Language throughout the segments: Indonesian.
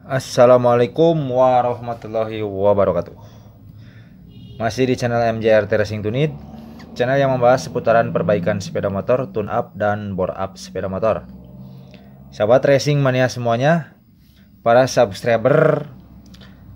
Assalamualaikum warahmatullahi wabarakatuh. Masih di channel MJRT Racing Tunit, channel yang membahas seputaran perbaikan sepeda motor, tune up dan bore up sepeda motor. Sahabat racing mania semuanya, para subscriber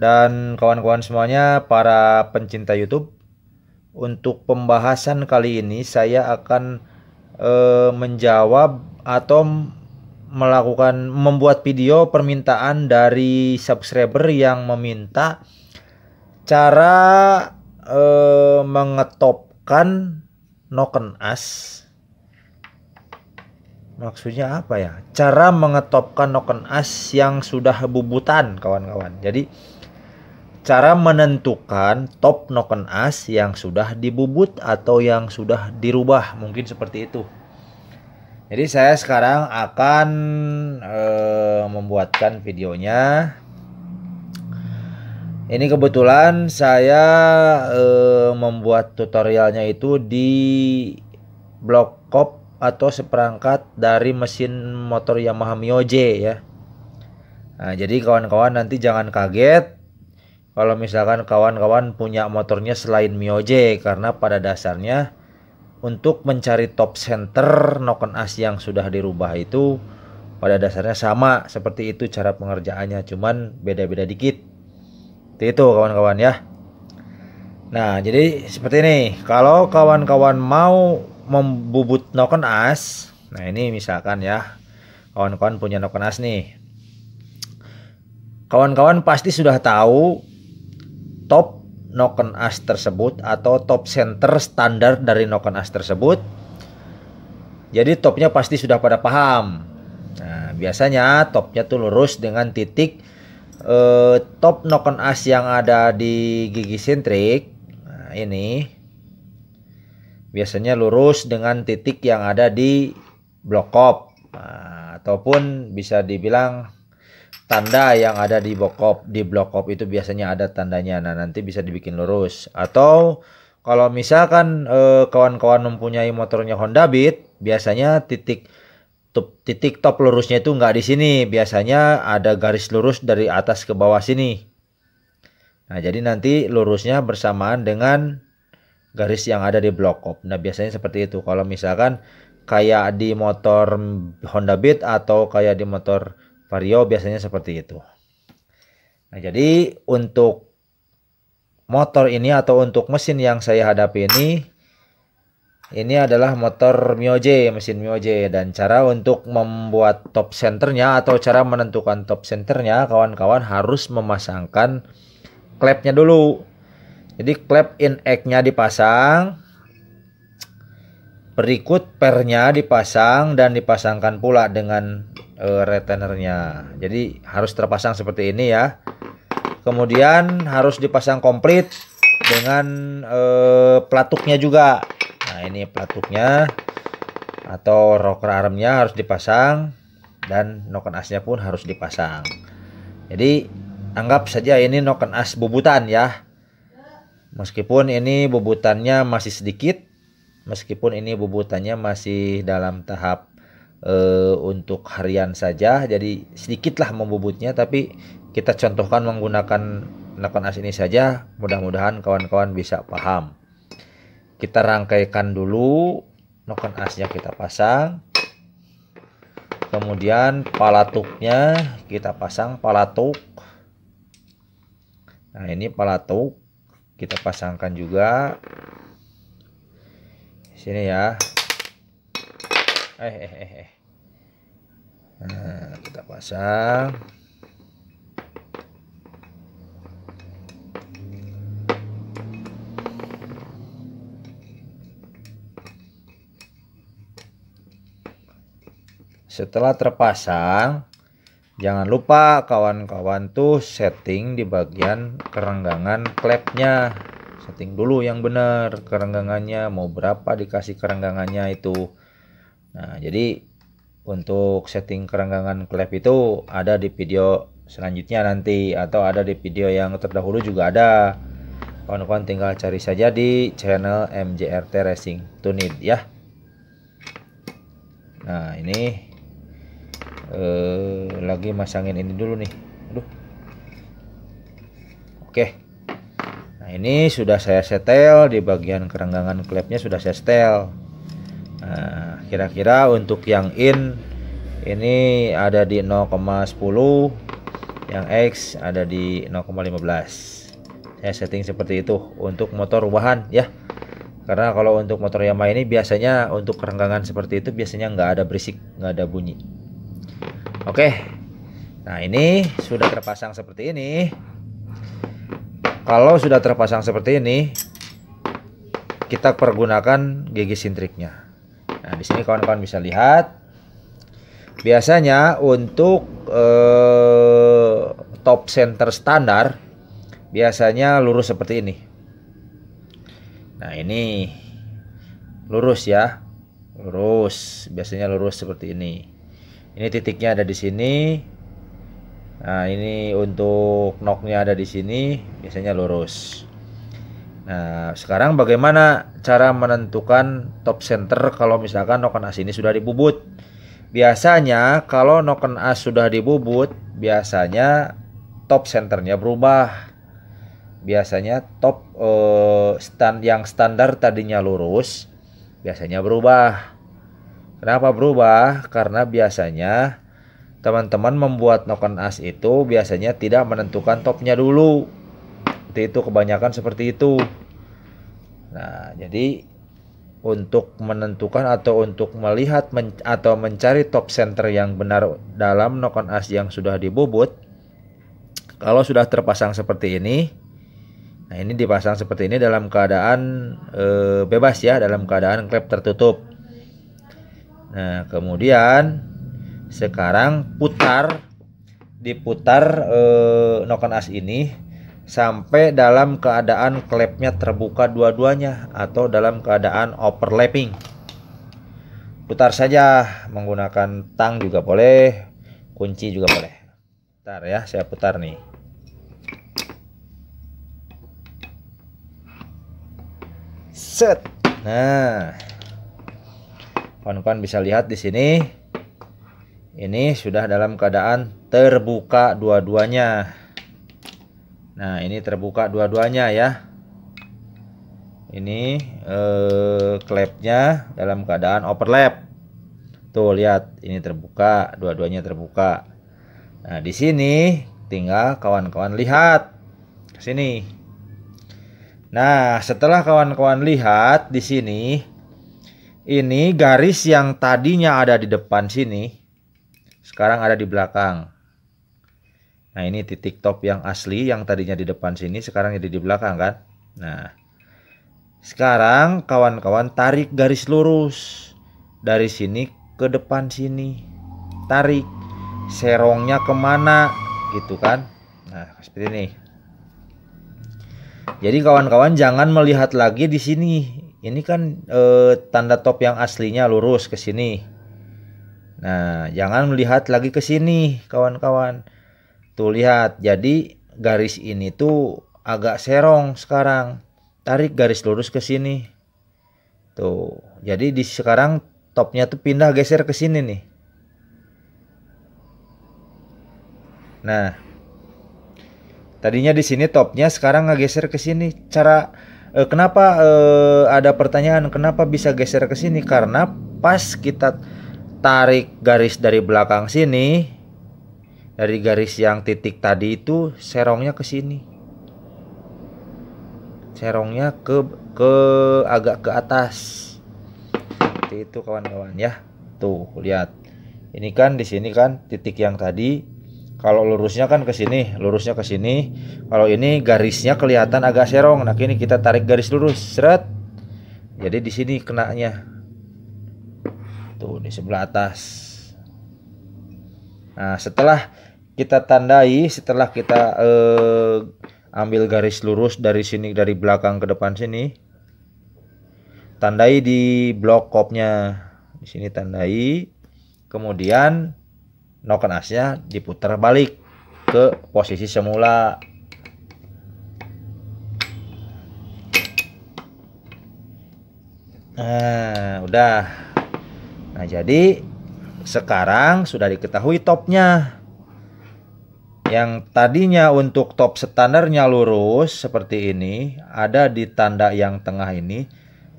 dan kawan-kawan semuanya, para pencinta YouTube. Untuk pembahasan kali ini saya akan menjawab atau membuat video permintaan dari subscriber yang meminta cara mengetopkan noken as. Maksudnya apa ya? Cara mengetopkan noken as yang sudah bubutan, kawan-kawan. Jadi cara menentukan top noken as yang sudah dibubut atau yang sudah dirubah, mungkin seperti itu. Jadi saya sekarang akan membuatkan videonya. Ini kebetulan saya membuat tutorialnya itu di blok kop atau seperangkat dari mesin motor Yamaha Mio J ya. Nah, jadi kawan-kawan nanti jangan kaget kalau misalkan kawan-kawan punya motornya selain Mio J, karena pada dasarnya untuk mencari top center noken as yang sudah dirubah itu pada dasarnya sama seperti itu cara pengerjaannya, cuman beda-beda dikit. Itu kawan-kawan ya. Nah, jadi seperti ini. Kalau kawan-kawan mau membubut noken as, nah ini misalkan ya, kawan-kawan punya noken as nih. Kawan-kawan pasti sudah tahu top noken as tersebut atau top center standar dari noken as tersebut. Jadi topnya pasti sudah pada paham. Nah, biasanya topnya tuh lurus dengan titik top noken as yang ada di gigi sentrik. Nah, ini biasanya lurus dengan titik yang ada di blok kop. Nah, ataupun bisa dibilang tanda yang ada di blok kop itu biasanya ada tandanya. Nah, nanti bisa dibikin lurus. Atau kalau misalkan kawan-kawan mempunyai motornya Honda Beat, biasanya titik top lurusnya itu nggak di sini. Biasanya ada garis lurus dari atas ke bawah sini. Nah, jadi nanti lurusnya bersamaan dengan garis yang ada di blok kop. Nah, biasanya seperti itu. Kalau misalkan kayak di motor Honda Beat atau kayak di motor Vario biasanya seperti itu. Nah, jadi untuk motor ini atau untuk mesin yang saya hadapi ini adalah motor Mio J, mesin Mio J, dan cara untuk membuat top centernya atau cara menentukan top centernya, kawan-kawan harus memasangkan klepnya dulu. Jadi klep in egg-nya dipasang, berikut pernya dipasang dan dipasangkan pula dengan retainernya. Jadi harus terpasang seperti ini ya. Kemudian harus dipasang komplit dengan pelatuknya juga. Nah, ini pelatuknya atau rocker armnya harus dipasang dan noken asnya pun harus dipasang. Jadi anggap saja ini noken as bubutan ya. Meskipun ini bubutannya masih sedikit, meskipun ini bubutannya masih dalam tahap untuk harian saja, jadi sedikitlah membubutnya, tapi kita contohkan menggunakan noken as ini saja. Mudah-mudahan kawan-kawan bisa paham. Kita rangkaikan dulu noken asnya, kita pasang, kemudian palatuknya kita pasang, palatuk. Nah, ini palatuk kita pasangkan juga sini ya. Nah, kita pasang. Setelah terpasang, jangan lupa kawan-kawan tuh setting di bagian kerenggangan klepnya. Setting dulu yang benar kerenggangannya, mau berapa dikasih kerenggangannya itu. Nah, jadi untuk setting kerenggangan klep itu ada di video selanjutnya nanti, atau ada di video yang terdahulu juga ada. Kawan-kawan tinggal cari saja di channel MJRT Racing Tunit ya. Nah, ini lagi masangin ini dulu nih. Aduh. Oke. Nah, ini sudah saya setel di bagian kerenggangan klepnya, sudah saya setel. Nah, kira-kira untuk yang in ini ada di 0,10, yang X ada di 0,15. Saya setting seperti itu untuk motor rubahan ya. Karena kalau untuk motor Yamaha ini biasanya untuk kerenggangan seperti itu biasanya nggak ada berisik, nggak ada bunyi. Oke. Nah, ini sudah terpasang seperti ini. Kalau sudah terpasang seperti ini, kita pergunakan gigi sintriknya. Nah, di sini kawan-kawan bisa lihat. Biasanya untuk top center standar biasanya lurus seperti ini. Nah, ini lurus ya, lurus, biasanya lurus seperti ini. Ini titiknya ada di sini. Nah, ini untuk knocknya ada di sini, biasanya lurus. Nah, sekarang bagaimana cara menentukan top center kalau misalkan noken as ini sudah dibubut? Biasanya kalau noken as sudah dibubut, biasanya top centernya berubah. Biasanya top yang standar tadinya lurus biasanya berubah. Kenapa berubah? Karena biasanya teman-teman membuat noken as itu biasanya tidak menentukan topnya dulu. Itu kebanyakan seperti itu. Nah, jadi untuk menentukan atau untuk melihat atau mencari top center yang benar dalam noken as yang sudah dibubut, kalau sudah terpasang seperti ini, nah ini dipasang seperti ini dalam keadaan bebas ya, dalam keadaan klep tertutup. Nah, kemudian sekarang diputar noken as ini sampai dalam keadaan klepnya terbuka dua-duanya atau dalam keadaan overlapping. Putar saja menggunakan tang juga boleh, kunci juga boleh. Bentar ya, saya putar nih. Set. Nah, kawan-kawan bisa lihat di sini. Ini sudah dalam keadaan terbuka dua-duanya. Nah, ini terbuka dua-duanya ya. Ini klepnya dalam keadaan overlap. Tuh lihat, ini terbuka, dua-duanya terbuka. Nah, di sini tinggal kawan-kawan lihat ke sini. Nah, setelah kawan-kawan lihat di sini, ini garis yang tadinya ada di depan sini, sekarang ada di belakang. Nah, ini titik top yang asli yang tadinya di depan sini, sekarang jadi di belakang kan. Nah, sekarang kawan-kawan tarik garis lurus dari sini ke depan sini. Tarik serongnya kemana gitu kan. Nah, seperti ini. Jadi kawan-kawan jangan melihat lagi di sini. Ini kan tanda top yang aslinya lurus ke sini. Nah, jangan melihat lagi ke sini kawan-kawan. Tuh lihat, jadi garis ini tuh agak serong sekarang. Tarik garis lurus ke sini. Tuh, jadi sekarang topnya tuh pindah geser ke sini nih. Nah, tadinya di sini topnya, sekarang ngegeser ke sini. Kenapa ada pertanyaan kenapa bisa geser ke sini? Karena pas kita tarik garis dari belakang sini, dari garis yang titik tadi itu serongnya ke sini. Serongnya ke agak ke atas. Seperti itu kawan-kawan ya. Tuh, lihat. Ini kan di sini kan titik yang tadi. Kalau lurusnya kan ke sini, lurusnya ke sini. Kalau ini garisnya kelihatan agak serong. Nah, ini kita tarik garis lurus, seret. Jadi di sini kenanya. Tuh, di sebelah atas. Nah, setelah kita tandai, setelah kita ambil garis lurus dari sini, dari belakang ke depan sini, tandai di blok kopnya. Di sini tandai. Kemudian noken asnya diputar balik ke posisi semula. Nah, udah. Nah, jadi sekarang sudah diketahui topnya. Yang tadinya untuk top standarnya lurus seperti ini, ada di tanda yang tengah ini.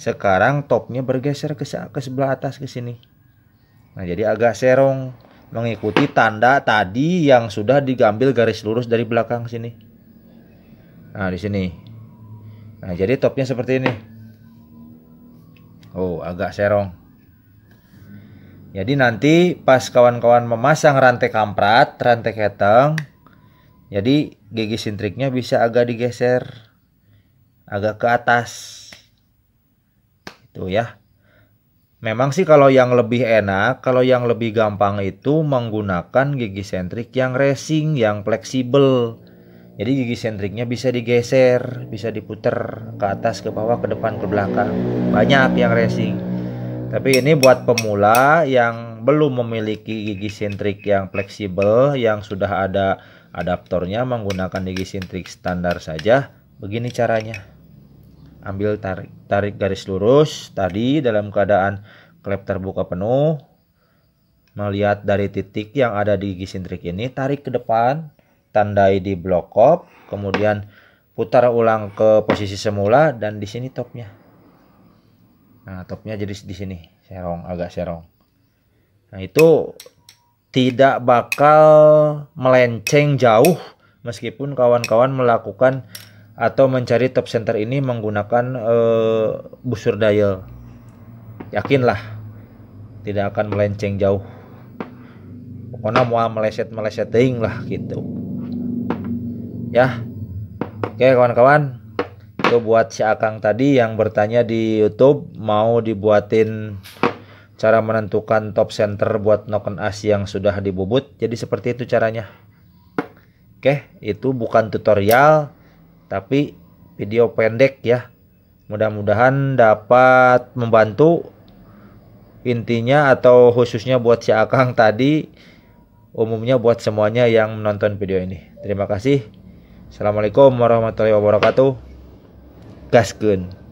Sekarang topnya bergeser ke sebelah atas ke sini. Nah, jadi agak serong mengikuti tanda tadi yang sudah diambil garis lurus dari belakang sini. Nah, di sini. Nah, jadi topnya seperti ini. Oh, agak serong. Jadi nanti pas kawan-kawan memasang rantai kamprat, rantai keteng, jadi gigi sintriknya bisa agak digeser, agak ke atas. Itu ya. Memang sih kalau yang lebih enak, kalau yang lebih gampang itu menggunakan gigi sentrik yang racing, yang fleksibel. Jadi gigi sentriknya bisa digeser, bisa diputer ke atas, ke bawah, ke depan, ke belakang. Banyak yang racing. Tapi ini buat pemula yang belum memiliki gigi sentrik yang fleksibel, yang sudah ada adaptornya, menggunakan gigi sentrik standar saja. Begini caranya. Ambil tarik garis lurus tadi dalam keadaan klep terbuka penuh. Melihat dari titik yang ada di gigi sentrik ini, tarik ke depan, tandai di blok kop, kemudian putar ulang ke posisi semula, dan di sini topnya. Nah, topnya jadi di sini, serong, agak serong. Nah, itu tidak bakal melenceng jauh meskipun kawan-kawan melakukan atau mencari top center ini menggunakan busur dial. Yakinlah tidak akan melenceng jauh. Pokoknya mau meleset ting lah gitu. Ya. Oke kawan-kawan. Itu buat si Akang tadi yang bertanya di YouTube mau dibuatin cara menentukan top center buat noken as yang sudah dibubut. Jadi seperti itu caranya. Oke, itu bukan tutorial tapi video pendek ya. Mudah-mudahan dapat membantu. Intinya atau khususnya buat si Akang tadi, umumnya buat semuanya yang menonton video ini. Terima kasih. Assalamualaikum warahmatullahi wabarakatuh. Gaskeun.